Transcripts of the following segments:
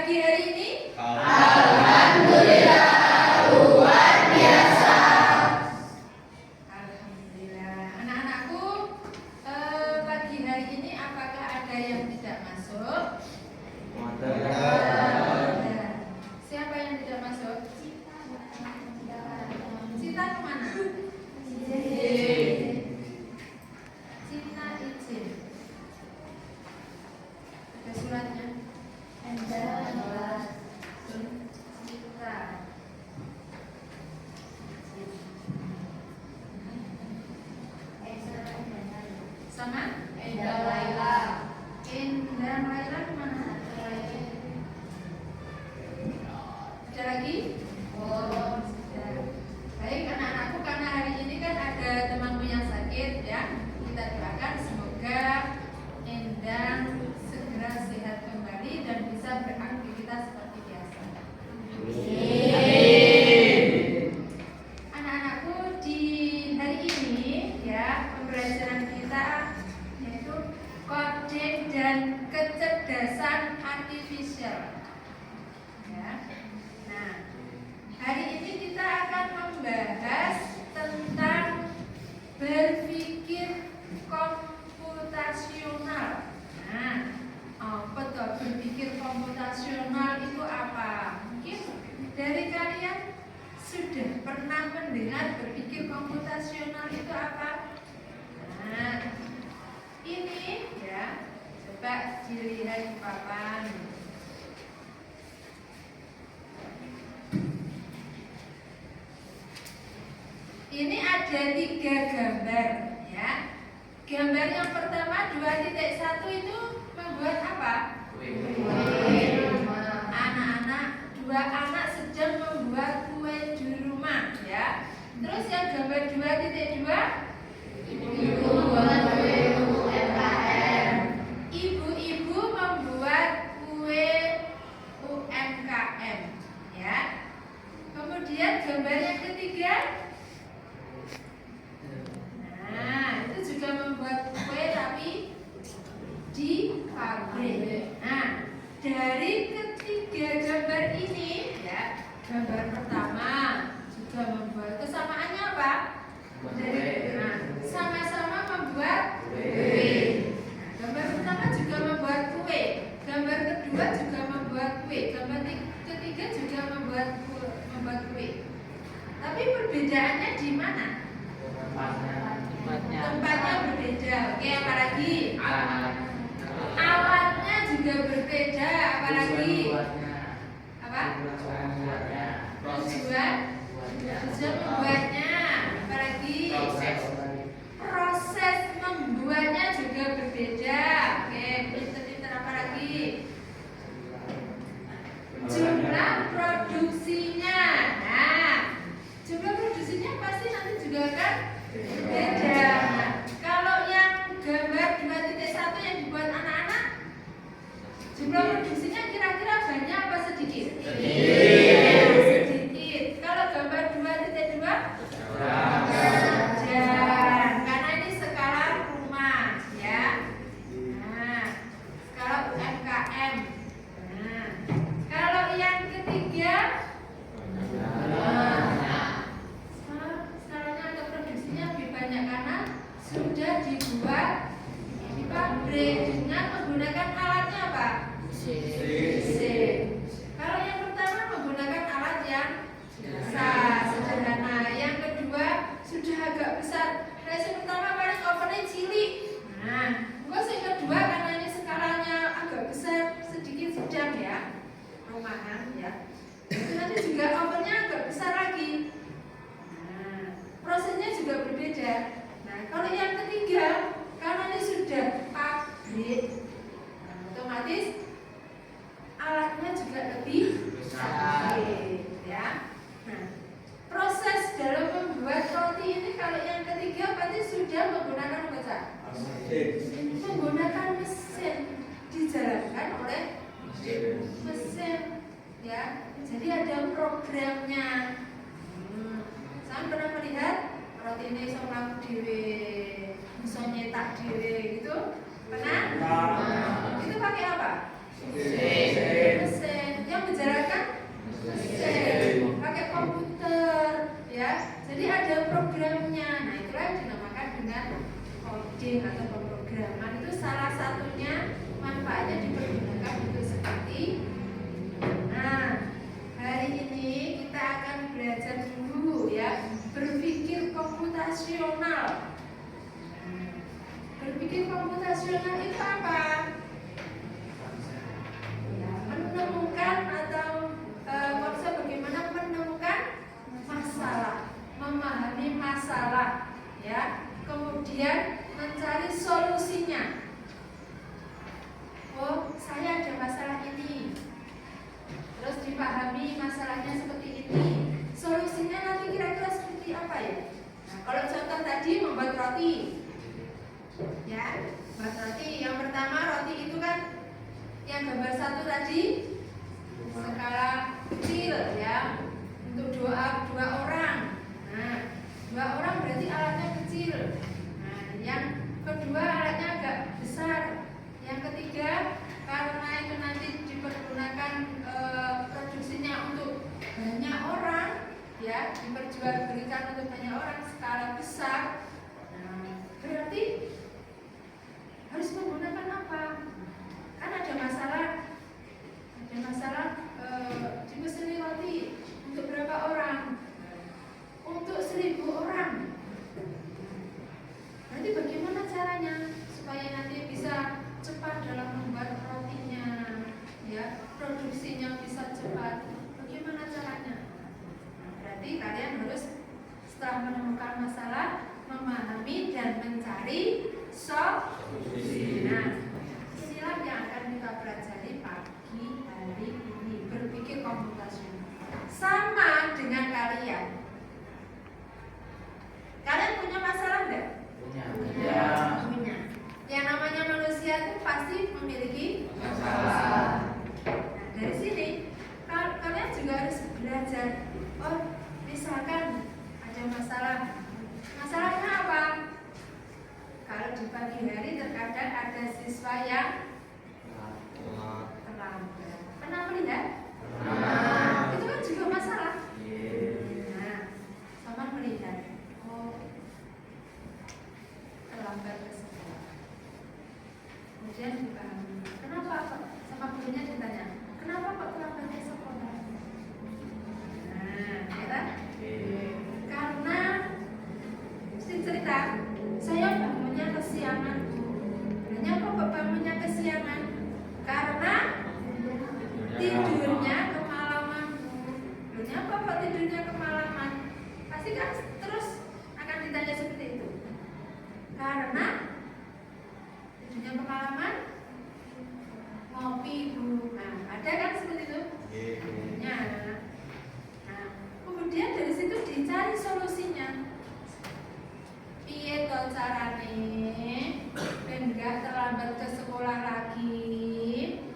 pagi hari ini? Alhamdulillah luar biasa. Alhamdulillah. Anak-anakku, pagi hari ini apakah ada yang tidak masuk? Ada. Siapa yang tidak masuk? Cita kemana? Cita izin. Ada suratnya? Cita. Sama? Indah Laila kemana? Ada lagi? Baik anak-anakku, karena hari ini kan ada temanku yang sakit ya, kita doakan semoga Endang segera sehat kembali dan bisa beraktivitas seperti biasa. Anak-anakku, di hari ini ya pembelajaran kita yaitu coding dan kecerdasan artifisial. Ya. Nah, hari ini kita akan membahas tentang berpikir komputasional. Nah, apa tuh berpikir komputasional itu apa? Mungkin dari kalian sudah pernah mendengar berpikir komputasional itu apa? Nah, ini ya, coba dilihat di papan. Ini ada 3 gambar ya. Gambar yang pertama 2.1 itu membuat apa? Anak-anak, 2 anak sedang membuat kue di rumah ya. Terus yang gambar 2.2 ibu membuat kue UMKM. Ibu-ibu membuat kue UMKM ya. Kemudian gambar yang ketiga, nah, itu juga membuat kue tapi di pabrik. Nah, dari ketiga gambar ini ya, gambar pertama juga membuat, kesamaannya apa? Nah, sama-sama membuat kue. Nah, gambar pertama juga membuat kue, gambar kedua juga membuat kue, gambar ketiga juga membuat kue. Tapi perbedaannya di mana? Tempatnya berbeda. Oke, apa lagi? Alatnya juga berbeda. Apa lagi? Apa? Tujuan membuatnya. Apa lagi? Proses membuatnya juga berbeda. Oke, pinter-pinter. Apa lagi? Jumlah produksinya. Nah, jumlah produksinya pasti nanti juga akan beda. Nah, kalau yang gambar 2.1 yang dibuat anak-anak, jumlah produksinya kira-kira banyak apa sedikit? Sedikit. Kalau gambar 2.2 wajar, karena ini skala rumah ya. Nah, skala UMKM. Nah, kalau yang ketiga, skalanya atau produksinya lebih banyak karena sudah dibuat di pabrik dengan menggunakan alatnya apa? Mesin. Kalau yang pertama menggunakan alat yang biasa, sederhana. Yang kedua sudah agak besar. Nah, yang pertama paling ovennya cilik. Nah, yang kedua karena ini skalanya agak besar, sedikit sedang ya, rumahan ya. Itu nanti juga ovennya agak besar lagi. Nah, prosesnya juga berbeda. Nah, kalau yang ketiga, karena ini sudah pabrik, nah, otomatis alatnya juga lebih besar ya. Nah, proses dalam membuat roti ini kalau yang ketiga berarti sudah menggunakan apa? Menggunakan mesin, dijalankan oleh mesin ya. Jadi ada programnya. Saya pernah melihat roti ini bisa melakukan dhewe, bisa nyetak dhewe gitu. Pernah? Itu pakai apa? Mesin. ya. Nah, kalau contoh tadi membuat roti, ya, membuat roti. Yang pertama roti itu kan yang gambar 1 tadi skala kecil ya, untuk dua orang. Nah, 2 orang berarti alatnya kecil. Nah, yang kedua alatnya agak besar. Yang ketiga karena itu nanti dipergunakan produksinya untuk banyak orang, ya, diperjualbelikan untuk banyak orang skala besar. Nah, berarti harus menggunakan apa? Kan ada masalah di mesin roti untuk berapa orang? Untuk 1000 orang. Berarti bagaimana caranya supaya nanti bisa cepat dalam membuat rotinya, ya, produksinya bisa cepat? Bagaimana caranya? Nah, berarti kalian harus setelah menemukan masalah, memahami dan mencari solusi. Nah, inilah yang akan kita pelajari pagi hari ini, berpikir komputasional. Sama dengan kalian. Kalian punya masalah enggak? Punya. Punya. Yang namanya manusia itu pasti memiliki masalah. Nah, dari sini kalian juga harus belajar. Oh, misalkan ada masalah. Masalahnya apa? Kalau di pagi hari terkadang ada siswa yang terlambat. Pernah melihat? Itu kan juga masalah. Nah, sama melihat. Oh, terlambat ke sekolah. Kemudian dipahami. Kenapa kok? Sama gurunya ditanya. Kenapa kok terlambat ke sekolah? Nah, ya kan? Karena mesti cerita. Saya bangunnya kesiangan, Bu. Kenapa kok bangunnya kesiangan? Karena tidurnya kemalaman, Bu. Kenapa kok tidurnya kemalaman? Pasti kan terus akan ditanya seperti itu. Karena tidurnya kemalaman, ngopi, Bu. Nah, ada kan seperti itu? Ya. Nah, kemudian dari situ dicari solusinya. Piye to carane ben enggak terlambat ke sekolah lagi?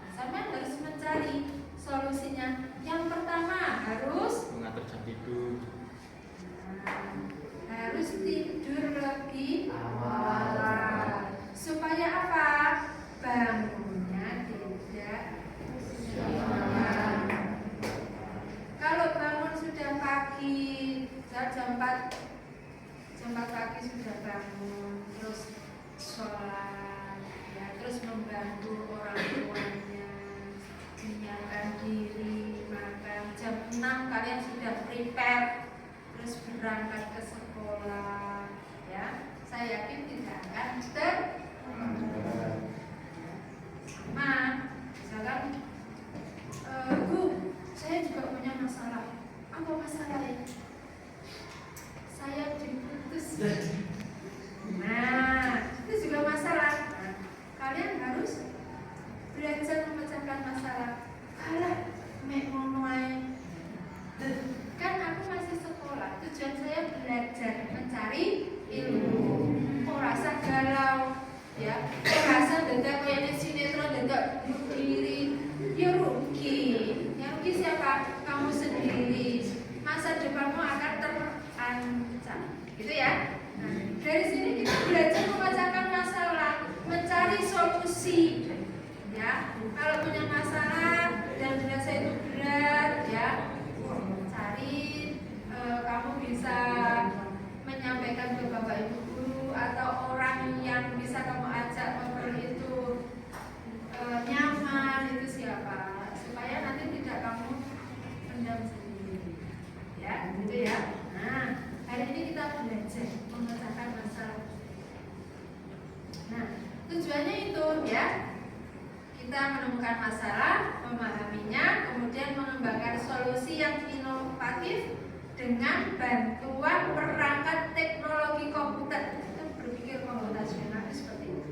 Sampai harus mencari solusinya. Yang pertama harus mengatur jam tidur. Harus tidur lebih awal. Supaya apa? Bangunnya tidak siang. Kalau bangun sudah pagi, jam 4 pagi sudah bangun, terus sholat, ya, terus membantu orang tuanya, menyiapkan diri, makan. Jam 6 kalian sudah prepare, terus berangkat ke sekolah, ya. Saya yakin tidak akan terlambat. Sama, misalkan, Bu, saya juga punya masalah. Apa masalahnya? Saya diputus. Nah, itu juga masalah. Nah, kalian harus belajar memecahkan masalah. Alah, mek ngono ae. Kan aku masih sekolah. Tujuan saya belajar, mencari ilmu. Kok rasa galau, ya? Kok rasa dadak koyo sinetron dadak bunuh diri. Ya rugi. Yang rugi siapa? Kamu sendiri. Masa depanmu akan terancam. Gitu ya. Nah, dari sini kita belajar memecahkan masalah, mencari solusi. Ya, kalau punya masalah dan dirasa itu berat, ya, cari kamu bisa menyampaikan ke bapak ibu guru atau orang yang bisa kamu ajak ngobrol itu nyaman, itu siapa, supaya nanti tidak kamu pendam sendiri. Ya, gitu ya. Nah, hari ini kita belajar memecahkan masalah. Nah, tujuannya itu ya, kita menemukan masalah, memahaminya, kemudian mengembangkan solusi yang inovatif dengan bantuan perangkat teknologi komputer. Itu berpikir komputasional seperti itu.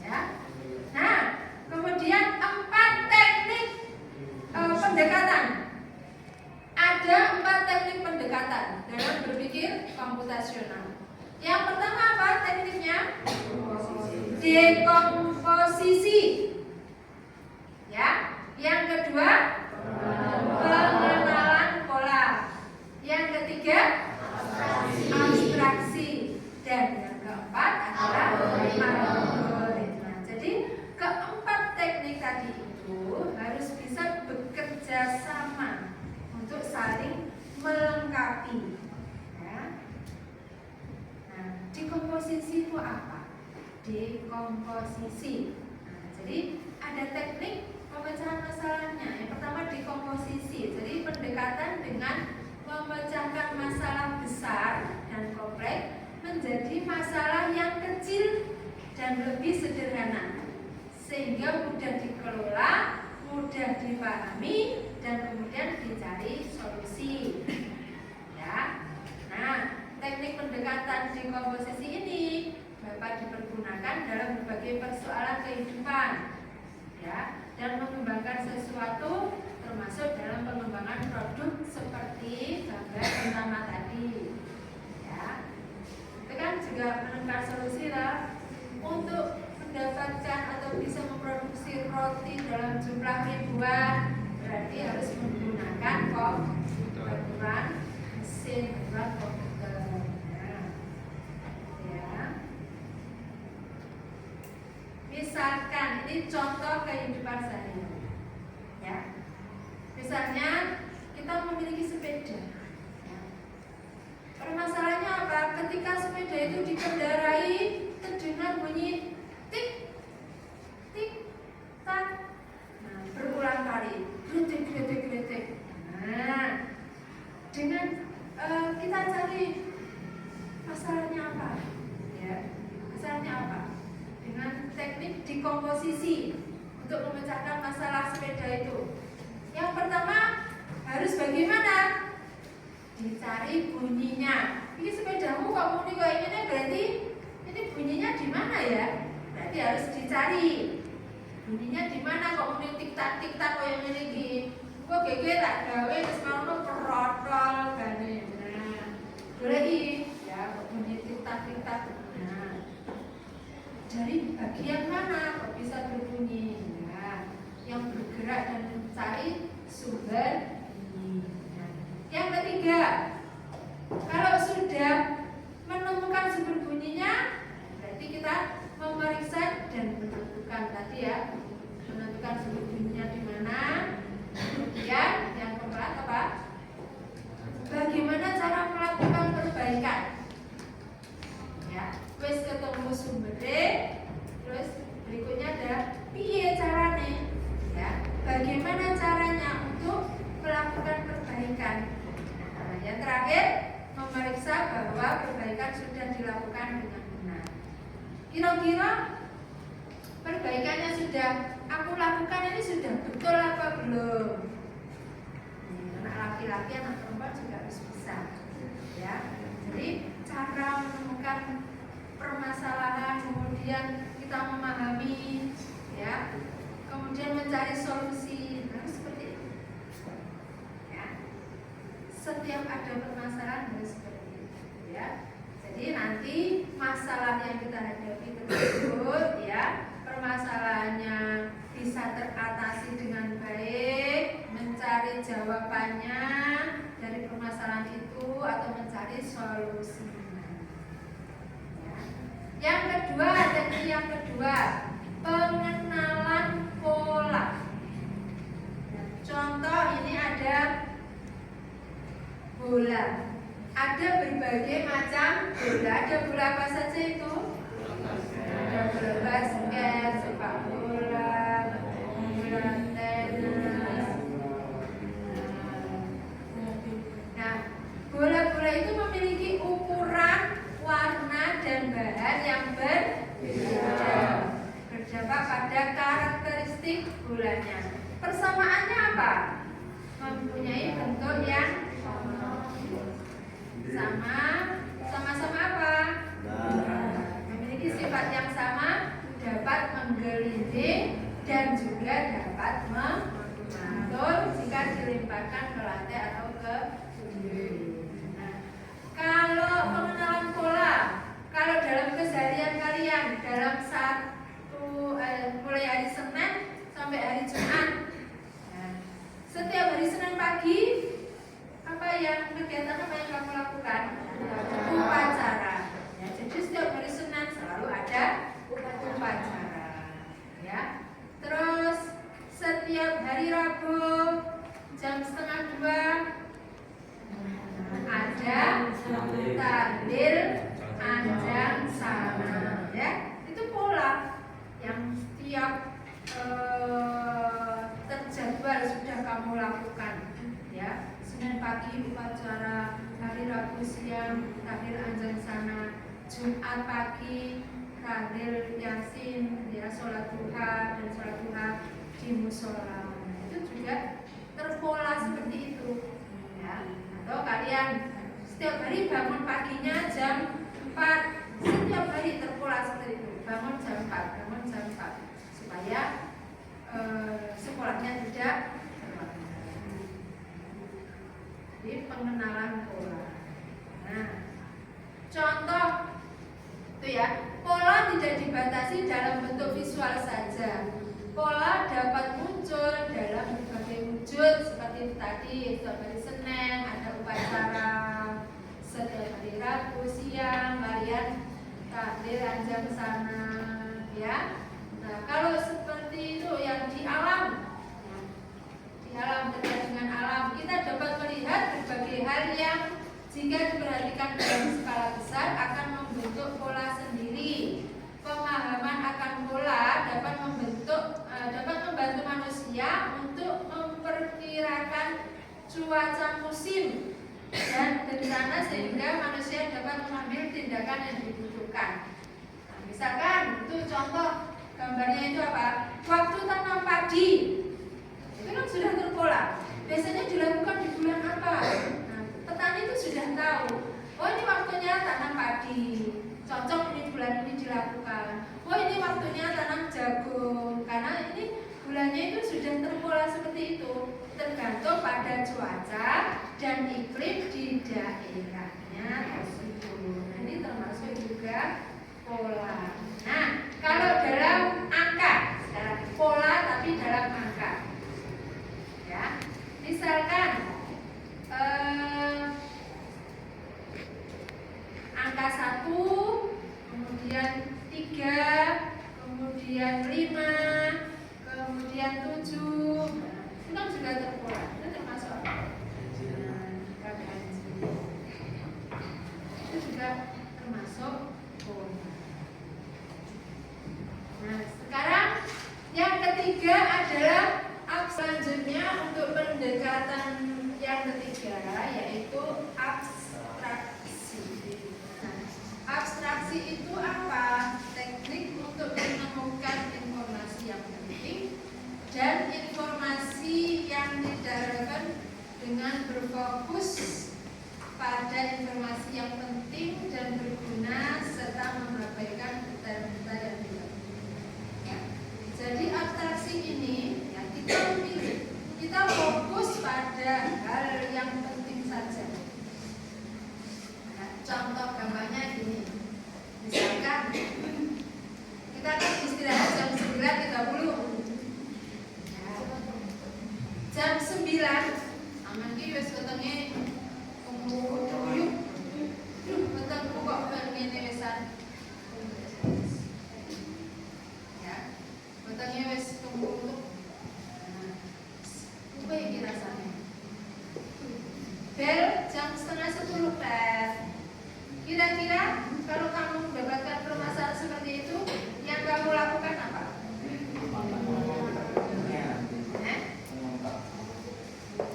Ya. Nah, kemudian 4 teknik pendekatan. Ada 4 teknik pendekatan dalam berpikir Yang pertama apa tekniknya? Dekomposisi. Ya. Yang kedua, pengenalan pola. Yang ketiga, abstraksi. Dan yang keempat adalah algoritma. Jadi keempat teknik tadi itu harus bisa bekerja sama untuk saling melengkapi. Ya. Nah, dekomposisi itu apa? Dekomposisi. Nah, jadi ada teknik pemecahan masalahnya. Yang pertama dekomposisi. Jadi pendekatan dengan memecahkan masalah besar dan kompleks menjadi masalah yang kecil dan lebih sederhana, sehingga mudah dikelola, mudah dipahami, dan kemudian dicari solusi. Ya. Nah, teknik pendekatan dekomposisi ini dapat dipergunakan dalam berbagai persoalan kehidupan, ya, dan mengembangkan sesuatu, termasuk dalam pengembangan produk seperti gambar pertama tadi. Ya. Itu kan juga menemukan solusi lah untuk mendapatkan atau bisa memproduksi roti dalam jumlah ribuan, berarti harus menggunakan komputer, mesin komputer. Ya. Misalkan ini contoh kehidupan sehari-hari. Ya. Misalnya kita memiliki sepeda. Permasalahannya apa? Ketika sepeda itu dikendarai terdengar bunyi tik tik tak, nah, berulang kali, gretek gretek gretek. Nah, dengan kita cari masalahnya apa? Ya, masalahnya apa? Dengan teknik dekomposisi untuk memecahkan masalah sepeda itu. Yang pertama harus bagaimana? Dicari bunyinya. Ini sepedamu kok muni kok ini, berarti ini bunyinya di mana ya? Berarti harus dicari bunyinya di mana kok muni tik tak kok yang ini iki. Kok gege tak gawe terus mau perotol gane. Nah, boleh ya kok bunyi tik tak. Nah, dari bagian mana kok bisa berbunyi? Nah, yang bergerak dan mencari sumber bunyi. Yang ketiga, kalau sudah menemukan sumber bunyinya, berarti kita memeriksa dan menentukan tadi ya, menentukan sumber bunyinya di mana. Kemudian yang keempat apa? Bagaimana cara melakukan perbaikan? Ya, wes ketemu sumbernya, terus berikutnya ada piye caranya? Ya, bagaimana caranya untuk melakukan perbaikan? Yang terakhir, memeriksa bahwa perbaikan sudah dilakukan dengan benar. Kira-kira perbaikannya sudah aku lakukan ini sudah betul apa belum? Anak laki-laki, anak perempuan juga harus bisa. Ya, jadi cara menemukan permasalahan, kemudian kita memahami, ya, kemudian mencari solusi, harus seperti itu. Setiap ada permasalahan harus seperti itu, ya. Jadi nanti masalah yang kita hadapi tersebut, ya, permasalahannya bisa teratasi dengan baik, mencari jawabannya dari permasalahan itu atau mencari solusinya. Ya. Yang kedua, teknik yang kedua, pengenalan pola. Nah, contoh ini ada bola. Ada berbagai macam bola. Ada bola apa saja itu? Ada bola basket, sepak bola, bola tenis. Nah, bola-bola itu memiliki ukuran, warna, dan bahan yang berbeda, berdampak pada karakteristik bolanya. Persamaannya apa? Mempunyai bentuk yang sama-sama apa? Memiliki sifat yang sama, dapat menggelinding dan juga dapat mengatur jika dilimpahkan ke lantai atau ke dinding. Nah, kalau pengenalan pola Rabu jam 1:30 ada tahlil anjang sana, ya. Itu pola yang setiap terjadwal sudah kamu lakukan, ya. Senin pagi upacara, hari Rabu siang tahlil anjang sana, Jumat pagi tahlil yasin, ya, sholat duha dan sholat duha di musola. Itu juga terpola seperti itu, ya. Atau kalian setiap hari bangun paginya jam 4, setiap hari terpola seperti itu, bangun jam 4 supaya sekolahnya tidak terlambat. Jadi pengenalan pola. Nah, contoh itu ya, pola tidak dibatasi dalam bentuk visual saja. Pola dapat muncul dalam berbagai wujud seperti tadi, setiap hari Senin ada upacara, setiap hari Rabu siang kalian tahlil anjang sana, ya. Nah, kalau seperti itu yang di alam, dekat dengan alam, kita dapat melihat berbagai hal yang jika diperhatikan dalam skala besar akan membentuk pola sendiri. Pemahaman akan pola dapat membantu manusia untuk memperkirakan cuaca musim dan bencana sehingga manusia dapat mengambil tindakan yang dibutuhkan. Nah, misalkan itu contoh gambarnya itu apa? Waktu tanam padi itu kan sudah terpola. Biasanya dilakukan di bulan apa? Nah, petani itu sudah tahu. Oh, ini waktunya tanam padi. Cocok ini bulan ini dilakukan. Oh, ini waktunya tanam jagung. Karena ini bulannya itu sudah terpola seperti itu. Tergantung pada cuaca dan iklim di daerahnya tersebut. Nah, ini termasuk juga pola. Nah, kalau dalam angka, pola tapi dalam angka, ya. Misalkan angka 1, kemudian 3, kemudian 5, kemudian 7, itu kan juga terpola. Itu termasuk apa? Itu juga termasuk pola. Nah, sekarang yang ketiga adalah selanjutnya untuk pendekatan yang ketiga, yaitu abstraksi. Nah, abstraksi itu apa? Teknik untuk menemukan informasi yang penting dan informasi yang didasarkan dengan berfokus pada informasi yang penting dan berguna serta mengabaikan detail-detail yang tidak penting. Ya. Jadi abstraksi ini ya, kita fokus pada hal yang penting saja. Nah, contoh gambarnya gini. Misalkan kita akan istirahat jam 9.30. Ya. Jam 9 aman ki wis wetenge weteng kok ngene wisan. Ya. Wetenge wis tunggu. Apa yang rasanya? Bel jam 9:30 Pak. Kira-kira kalau kamu mendapatkan permasalahan seperti itu, yang kamu lakukan apa?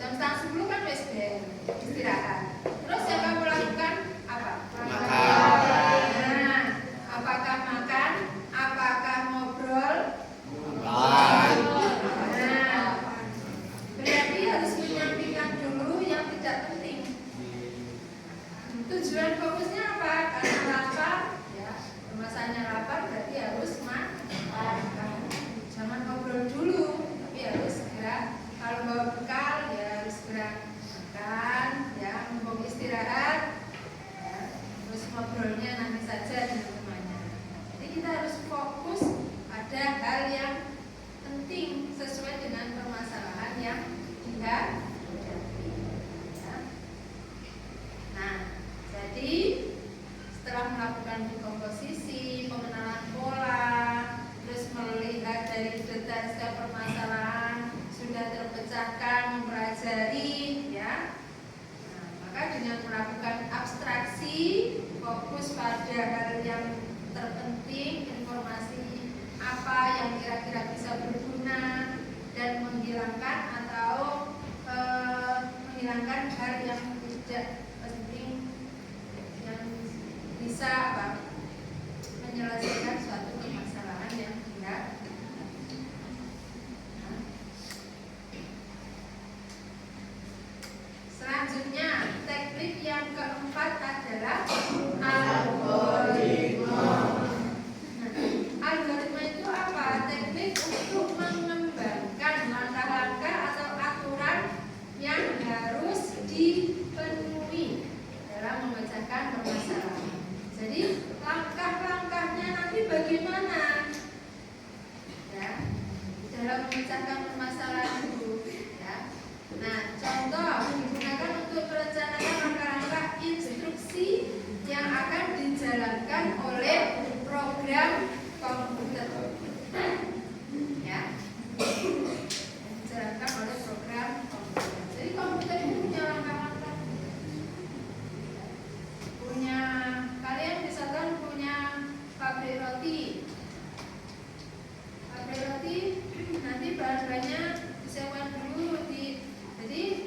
Jam 9:30 kan wis bel, istirahat. Terus yang kamu lakukan apa? Makan. Nah, apakah makan? Apakah ngobrol? Makan. Nah, berarti harus menyampingkan dulu yang tidak penting. Tujuan fokusnya apa? Karena lapar, ya. Permasalahannya lapar berarti harus makan. Jangan ngobrol dulu, tapi harus segera. Kalau bawa bekal, ya harus segera makan, ya. Mumpung istirahat, ya. Terus ngobrolnya nanti saja dengan temannya. Jadi kita harus fokus pada hal yang penting sesuai dengan permasalahan yang dihadapi. Ya. Nah, jadi setelah melakukan dekomposisi, pengenalan membacakan, mempelajari, ya. Nah, maka dengan melakukan abstraksi, fokus pada hal yang terpenting, informasi apa yang kira-kira bisa berguna, dan menghilangkan atau menghilangkan hal yang tidak penting yang bisa menyelesaikan suatu permasalahan yang tidak. Selanjutnya, teknik yang keempat adalah algoritma. Algoritma itu apa? Teknik untuk mengembangkan langkah-langkah atau aturan yang harus dipenuhi dalam memecahkan permasalahan. Jadi langkah-langkahnya nanti bagaimana? Ya, dalam memecahkan permasalahan itu. Ya. Nah, contoh digunakan untuk merencanakan langkah-langkah instruksi yang akan dijalankan oleh program komputer. Ya, dijalankan oleh program komputer. Jadi komputer itu punya langkah-langkah. Punya, kalian misalkan punya pabrik roti. Pabrik roti nanti bahan-bahannya disewakan dulu jadi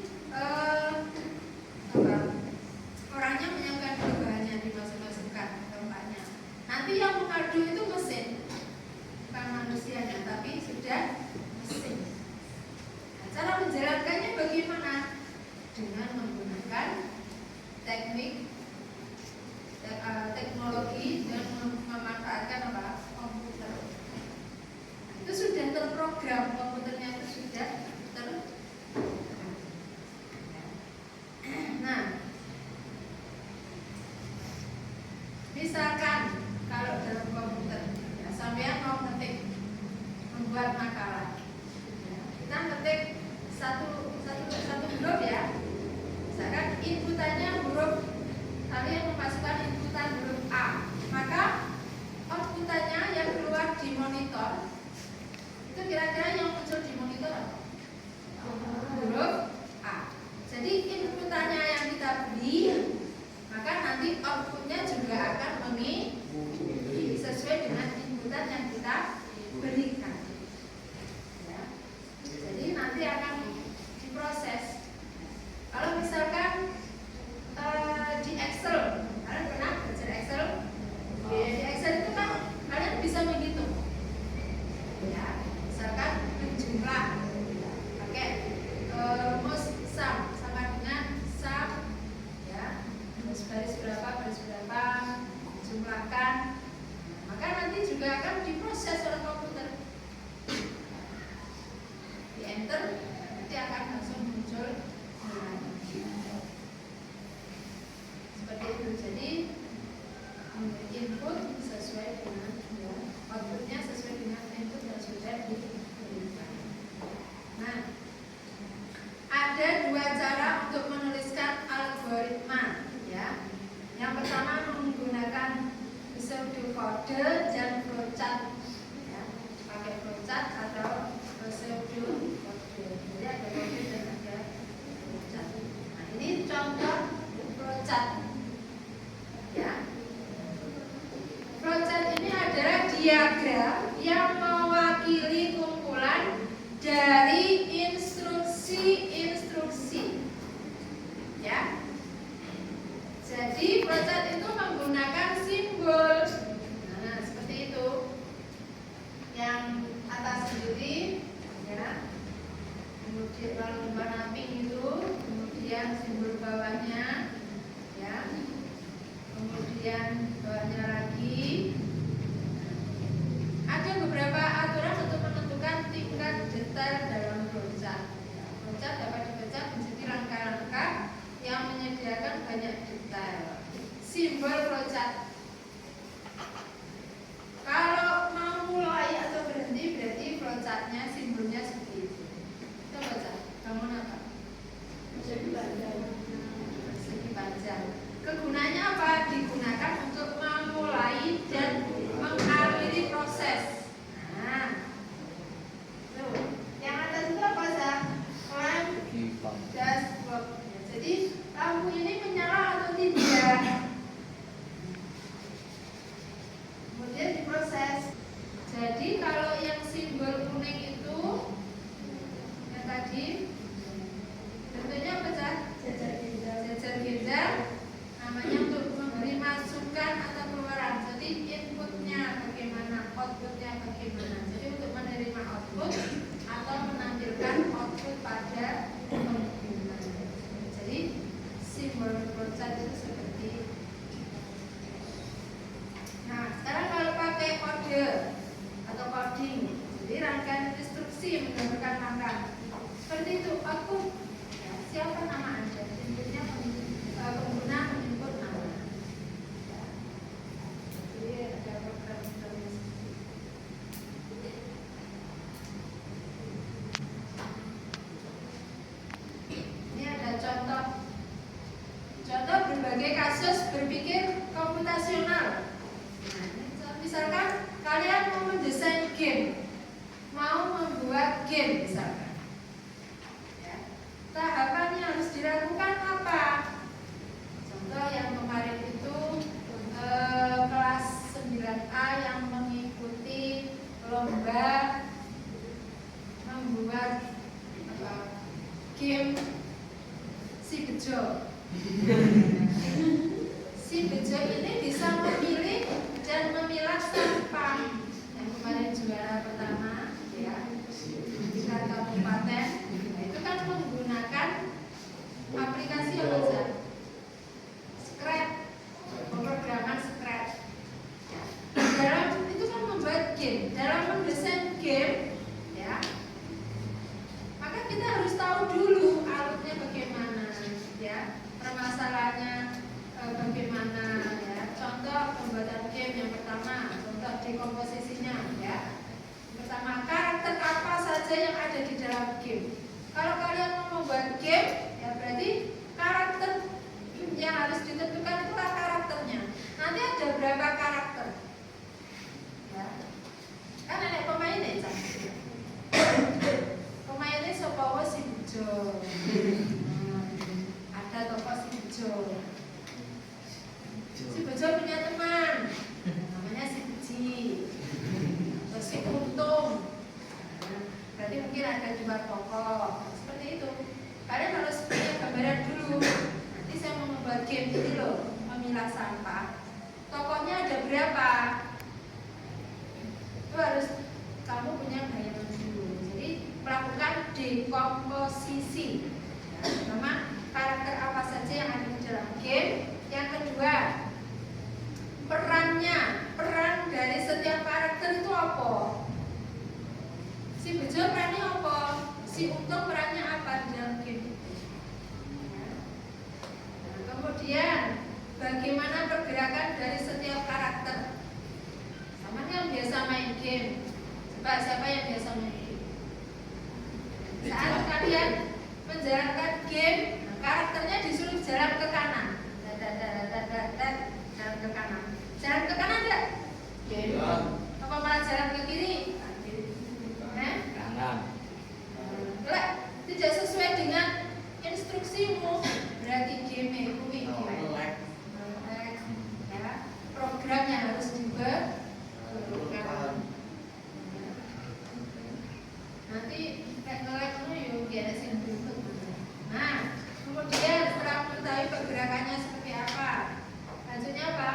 orangnya menyiapkan dulu bahannya, dimasukkan tempatnya. Nanti yang mengaduk itu mesin, bukan manusianya, tapi sudah mesin. Nah, cara menjalankannya bagaimana? Dengan menggunakan teknologi dan memanfaatkan komputer. Itu sudah terprogram, komputernya itu sudah Nah, misalkan kalau dalam komputer, ya, sampean mau ngetik, membuat makalah, ya, kita ngetik satu huruf ya. Misalkan inputannya huruf, kalian memasukkan inputan huruf A, maka outputannya yang keluar di monitor itu kira-kira yang muncul di monitor apa? Huruf A. Jadi inputannya yang kita beri, maka nanti outputnya juga akan mengikuti sesuai dengan inputan yang kita berikan. Ya. Jadi nanti akan diproses. Kalau misalkan di Excel, kalian pernah belajar Excel? Di Excel itu kan kalian bisa menghitung. Ya, misalkan menjumlah pakai mus sum sama dengan sum, ya, baris berapa jumlahkan. Maka nanti juga akan diproses oleh komputer, di enter nanti akan langsung muncul seperti itu. Jadi input sesuai dengan, ya, outputnya sesuai dengan input yang sudah diberikan. Nah, ada dua cara untuk menuliskan algoritma, ya. Yang pertama menggunakan pseudocode dan flowchart, ya. Pakai flowchart atau pseudocode. Jadi ada kode dan ada flowchart. Nah, ini contoh flowchart, ya. Flowchart ini adalah diagram yang mewakili kumpulan dari instruksi, ya. Jadi flowchart itu menggunakan simbol. Nah, seperti itu. Yang atas sendiri, ya. Kemudian kalau warna pink itu, kemudian simbol bawahnya, ya. Kemudian bawahnya lagi. Ada beberapa aturan untuk menentukan tingkat detail dalam flowchart. Flowchart dapat dibaca menjadi langkah-langkah yang menyediakan banyak detail. Simbol flowchart. Kalau mau mulai atau berhenti berarti flowchartnya simbolnya seperti itu. Kita baca. Kamu apa? Segi panjang. Kegunaannya apa? Digunakan untuk memulai dan mengakhiri proses. Nah, tuh. Yang atas itu apa, Zah? game si bejo. Si bejo ini bisa memilih dan memilah sampah. Yang kemarin juara pertama ya tingkat kabupaten itu kan menggunakan aplikasi apa saja? Scratch, pemrograman Scratch. Dalam itu kan membuat game, dalam mendesain game, ya. Maka kita harus tahu dulu alurnya bagaimana, ya. Permasalahannya bagaimana, ya. Contoh pembuatan game yang pertama, contoh dekomposisinya, ya. Pertama, karakter apa saja yang ada di dalam game. Kalau kalian mau membuat game, ya berarti karakter yang harus ditentukan itulah karakternya. Nanti ada berapa karakter? Ya. Kan ada pemainnya, pemainnya sopawa si bejo. Ada tokoh si bejo. Si bejo punya teman, namanya si beci. Terus si untung. Berarti mungkin ada 2 tokoh. Seperti itu. Kalian harus punya gambaran dulu. Nanti saya mau membuat game ini loh, memilah sampah. Tokohnya ada berapa? Itu harus kamu punya bayangan dulu. Jadi melakukan dekomposisi. Pertama, karakter apa saja yang ada di dalam game. Yang kedua, peran dari setiap karakter itu apa? Si bejo perannya apa? Si untung perannya apa di dalam game? Nah, kemudian bagaimana pergerakan dari setiap karakter? Sama yang biasa main game. Coba siapa yang biasa main game? Saat kalian menjalankan game, karakternya disuruh jalan ke kanan. Jalan ke kanan. Jalan ke kanan enggak? Apa malah jalan ke kiri? Kanan. Kalau tidak sesuai dengan instruksimu, berarti game itu ya, programnya harus dibuat. Nanti kayak nge-lag yuk biar sing berikut. Nah, kemudian setelah mengetahui pergerakannya seperti apa, lanjutnya apa?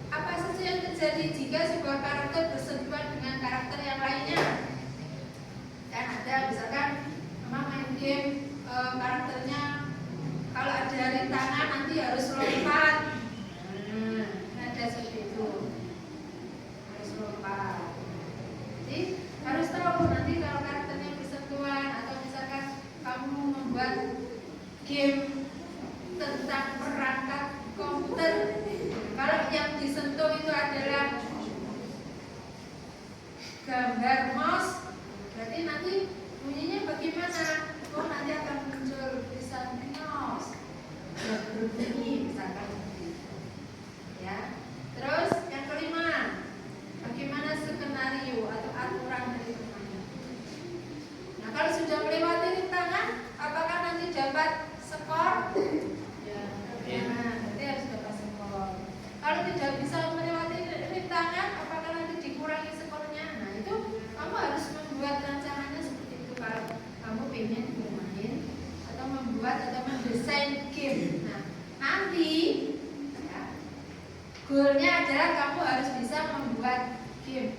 Apa saja yang terjadi jika sebuah karakter bersentuhan dengan karakter yang lainnya? Kan ada misalkan main game karakternya kalau ada rintangan nanti harus lompat. Ada seperti itu, harus lompat. Jadi harus tahu nanti kalau karakternya bersentuhan atau misalkan kamu membuat game tentang perangkat komputer, kalau yang disentuh itu adalah gambar mouse, berarti nanti bunyinya bagaimana? Oh, nanti akan muncul tulisan mouse berbunyi misalkan, ya. Terus yang kelima, bagaimana skenario atau aturan dari permainan. Nah, kalau sudah melewati rintangan, apakah nanti dapat skor? Ya, berarti harus dapat skor. Kalau tidak bisa melewati rintangan, apakah nanti dikurangi skornya? Nah, itu kamu harus membuat rancangannya seperti itu kalau kamu pengen bermain atau membuat atau mendesain game. Nah, nanti ya, goalnya adalah kamu harus bisa membuat game.